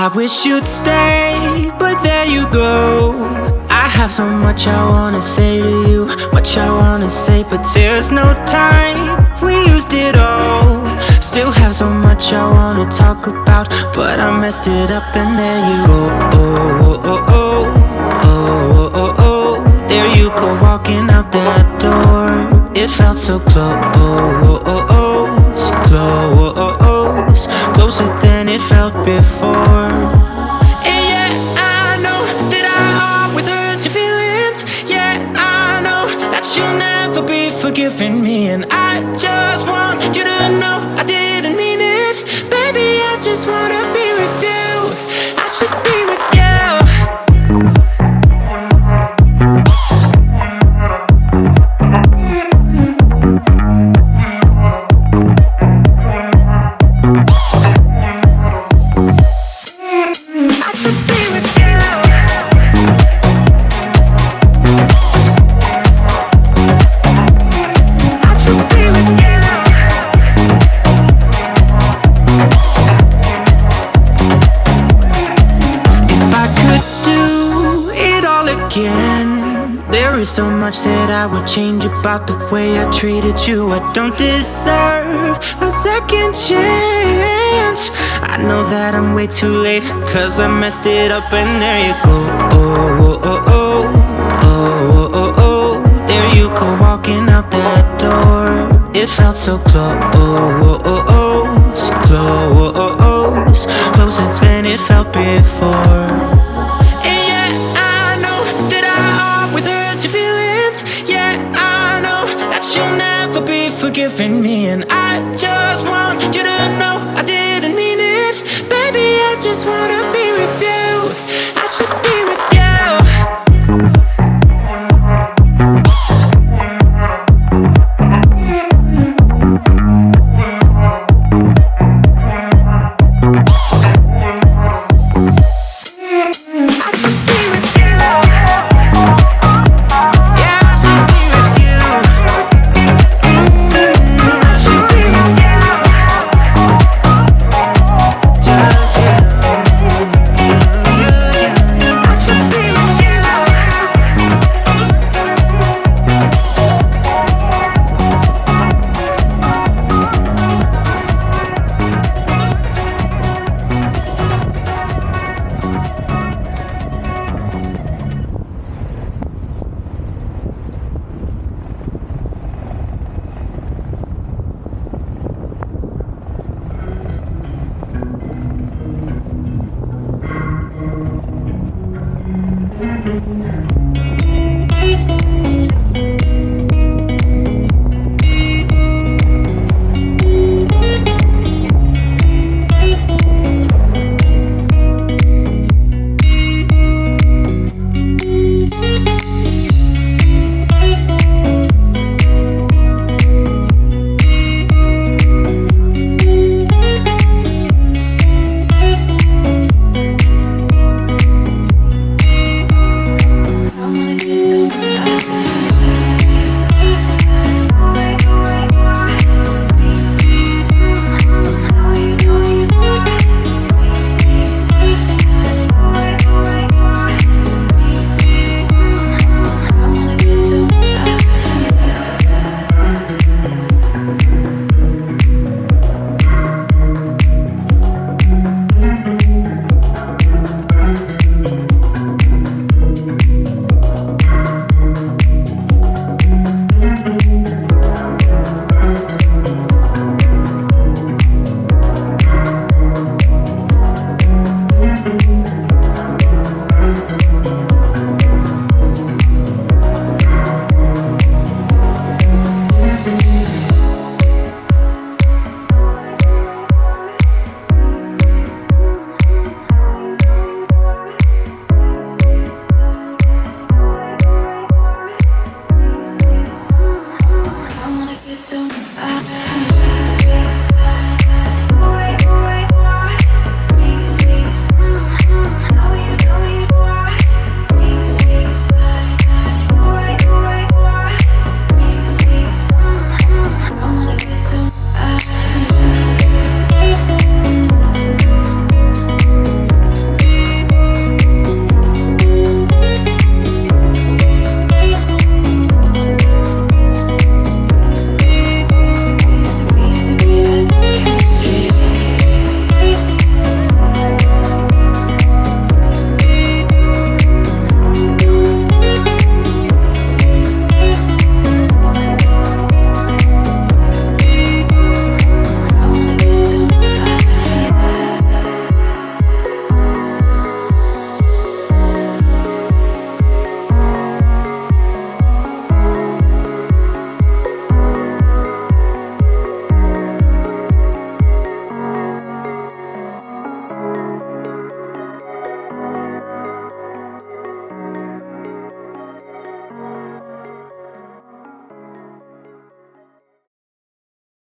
I wish you'd stay, but there you go. I have so much I wanna say to you, much I wanna say, but there's no time. We used it all. Still have so much I wanna talk about, but I messed it up and there you go. Oh, oh, oh, oh, oh, oh. There you go, walking out that door. It felt so close, close, closer than it felt before. And yeah, I know that I always hurt your feelings. Yeah, I know that you'll never be forgiving me, and I just want you to know I didn't mean it. Baby, I just wanna be with you. I should be with you. So much that I would change about the way I treated you. I don't deserve a second chance. I know that I'm way too late, cause I messed it up and there you go. Oh, oh, oh, oh, oh, oh. There you go, walking out that door. It felt so close, close, closer than it felt before. Forgiving me, and I just want you to know I didn't mean it. Baby, I just wanna be with you. I should be with you.